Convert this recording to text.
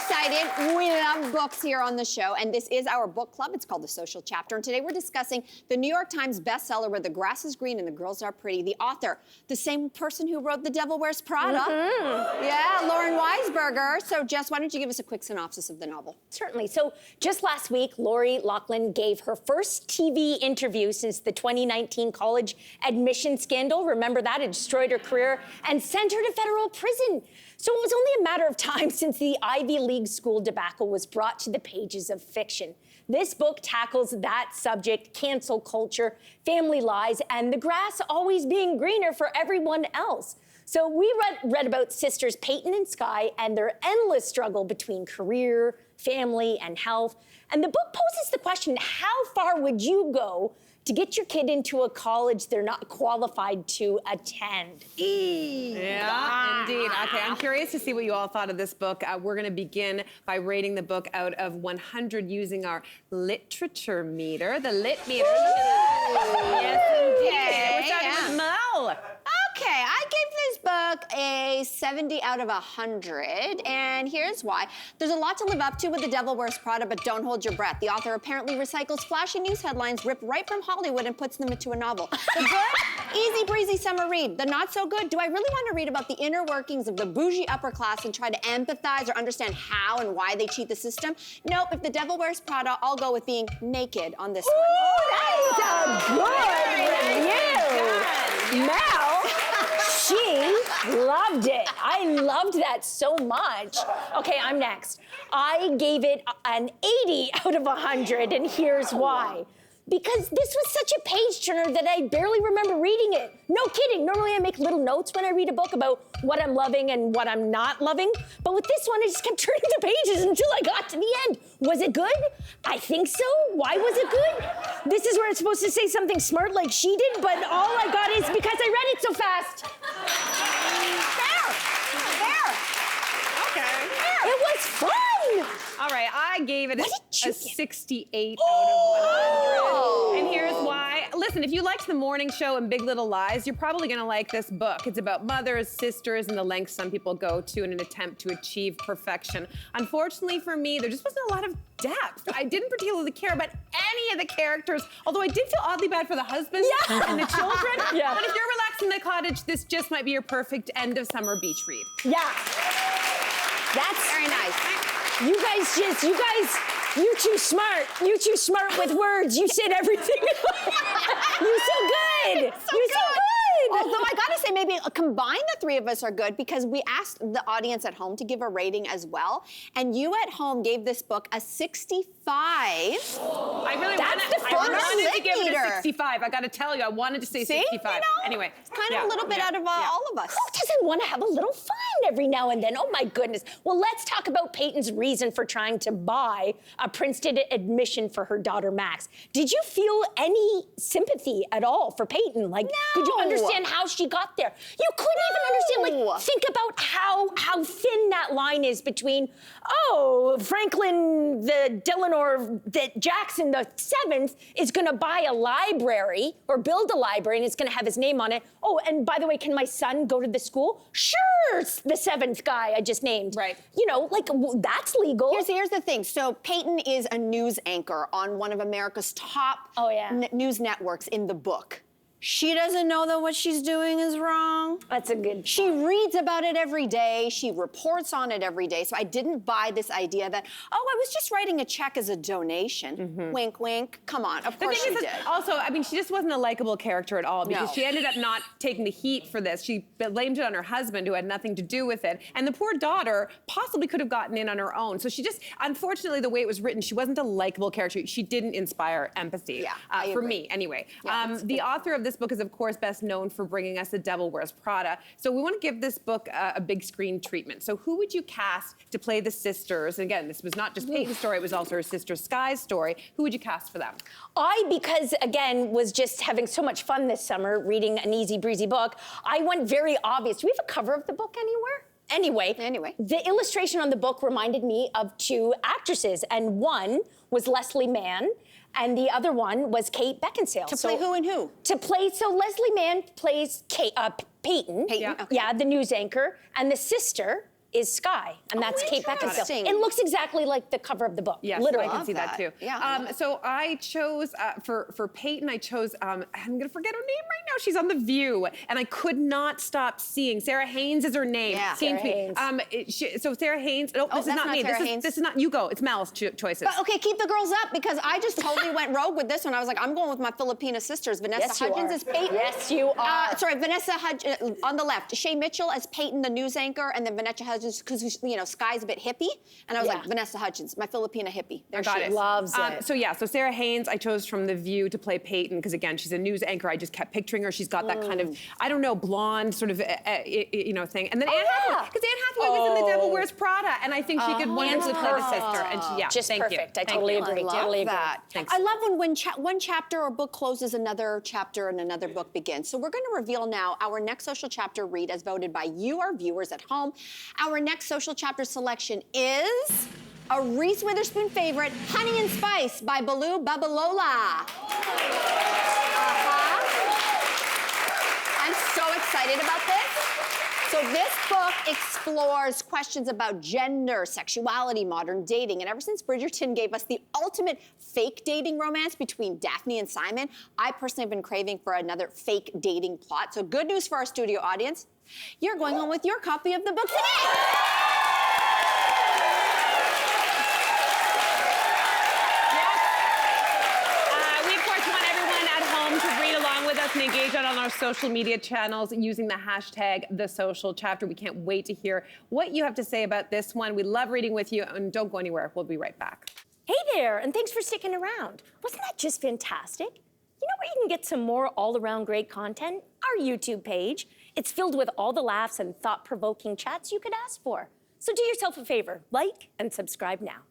excited. We love books here on the show, and this is our book club. It's called The Social Chapter, and today we're discussing the New York Times bestseller, Where the Grass is Green and the Girls Are Pretty. The author, the same person who wrote The Devil Wears Prada. Yeah, Lauren Weisberger. So, Jess, why don't you give us a quick synopsis of the novel? Certainly. So, just last week, Lori Loughlin gave her first TV interview since the 2019 college admission scandal. Remember that? It destroyed her career and sent her to federal prison. So it was only a matter of time since the Ivy League school debacle was brought to the pages of fiction. This book tackles that subject, cancel culture, family lies, and the grass always being greener for everyone else. So we read about sisters Peyton and Skye and their endless struggle between career, family, and health. And the book poses the question, how far would you go to get your kid into a college they're not qualified to attend? Yeah, indeed. Okay, I'm curious to see what you all thought of this book. We're going to begin by rating the book out of 100 using our literature meter, the lit meter. Look at that. Yes, indeed. We're starting with Mel. Okay, I gave this book a 70 out of 100, and here's why. There's a lot to live up to with The Devil Wears Prada, but don't hold your breath. The author apparently recycles flashy news headlines ripped right from Hollywood and puts them into a novel. The good, easy breezy summer read. The not so good, do I really want to read about the inner workings of the bougie upper class and try to empathize or understand how and why they cheat the system? Nope, if The Devil Wears Prada, I'll go with being naked on this one. Oh, that is a good review. Mel, she loved it. I loved that so much. Okay, I'm next. I gave it an 80 out of 100, and here's why. Because this was such a page turner that I barely remember reading it. No kidding. Normally I make little notes when I read a book about what I'm loving and what I'm not loving. But with this one, I just kept turning the pages until I got to the end. Was it good? I think so. Why was it good? This is where it's supposed to say something smart like she did, but all I got is because I read it so fast. Okay. It was fun. All right, I gave it What did you a give? 68 out of 100. And here's why. Listen, if you liked The Morning Show and Big Little Lies, you're probably gonna like this book. It's about mothers, sisters, and the lengths some people go to in an attempt to achieve perfection. Unfortunately for me, there just wasn't a lot of depth. I didn't particularly care about any of the characters, although I did feel oddly bad for the husband and the children. Yeah. But if you're relaxing in the cottage, this just might be your perfect end of summer beach read. Yeah. That's Very nice. you too smart. You too smart with words. You said everything. You're so good. You're so good. Although I gotta say, maybe combine the three of us are good because we asked the audience at home to give a rating as well, and you at home gave this book a 65. I really That's wanted, the I first wanted to give it meter. a 65. I gotta tell you, I wanted to say See? 65. You know, Anyway. It's kind of a little bit out of all of us. Who doesn't want to have a little fun every now and then? Oh my goodness. Well, let's talk about Peyton's reason for trying to buy a Princeton admission for her daughter Max. Did you feel any sympathy at all for Peyton? Like, could you understand how she got there? You couldn't even understand, like, think about how thin that line is between, Franklin the Delano Jackson the 7th is gonna buy a library or build a library and it's gonna have his name on it. Oh, and by the way, can my son go to the school? Sure, the 7th guy I just named. Right. You know, like, that's legal. Here's the thing. So Peyton is a news anchor on one of America's top news networks in the book. She doesn't know that what she's doing is wrong. That's a good. She reads about it every day. She reports on it every day. So I didn't buy this idea that, I was just writing a check as a donation. Wink, wink. Come on. Of course she did. Also, I mean, she just wasn't a likable character at all because she ended up not taking the heat for this. She blamed it on her husband who had nothing to do with it. And the poor daughter possibly could have gotten in on her own. So she just, unfortunately, the way it was written, she wasn't a likable character. She didn't inspire empathy. Yeah, for me, anyway. Yeah, the author of this book is, of course, best known for bringing us The Devil Wears Prada. So we want to give this book a big screen treatment. So who would you cast to play the sisters? And again, this was not just Peyton's story, it was also her sister Skye's story. Who would you cast for them? Because again, was just having so much fun this summer reading an easy breezy book, I went very obvious. Do we have a cover of the book anywhere? Anyway, the illustration on the book reminded me of two actresses, and one was Leslie Mann, and the other one was Kate Beckinsale. To play who and who? So Leslie Mann plays Peyton. Peyton, Yeah, the news anchor, and the sister is Skye, and that's Kate Beckinsale. interesting. It looks exactly like the cover of the book. Yes, literally. I can see that too. Yeah. So I chose for Peyton. I chose. I'm gonna forget her name right now. She's on The View, and I could not stop seeing. Sarah Haynes is her name. Yeah. Sarah Haynes. So Sarah Haynes. Nope, this is that's not not me. Sarah This Haynes. is not you. Go. It's Mal's choices. But okay, keep the girls up because I just totally went rogue with this one. I was like, I'm going with my Filipina sisters. Vanessa Yes, you Hudgens are. as Peyton. Yes, you are. Vanessa Hudgens on the left. Shay Mitchell as Peyton, the news anchor, and then Vanessa Hudgens because Skye's a bit hippie, and I was like, Vanessa Hudgens, my Filipina hippie. There I got she it. is. Loves it. So Sarah Haynes, I chose from The View to play Peyton because again, she's a news anchor. I just kept picturing her. She's got that kind of, I don't know, blonde sort of, thing. And then Anne Hathaway, because Anne Hathaway was in The Devil Wears Prada, and I think she could wonderfully play the sister. And Just thank perfect. You. I totally Thank you. agree. I love Totally agree. that. Thanks. I love when one chapter or book closes, another chapter and another book begins. So we're going to reveal now our next social chapter read as voted by you, our viewers at home. Our next social chapter selection is a Reese Witherspoon favorite, Honey and Spice by Baloo Babalola. I'm so excited about this. So this book explores questions about gender, sexuality, modern dating, and ever since Bridgerton gave us the ultimate fake dating romance between Daphne and Simon, I personally have been craving for another fake dating plot. So good news for our studio audience. You're going home with your copy of the book today. And engage on our social media channels using the hashtag #TheSocialChapter. We can't wait to hear what you have to say about this one. We love reading with you, and don't go anywhere. We'll be right back. Hey there, and thanks for sticking around. Wasn't that just fantastic? You know where you can get some more all-around great content? Our YouTube page. It's filled with all the laughs and thought-provoking chats you could ask for. So do yourself a favor, like and subscribe now.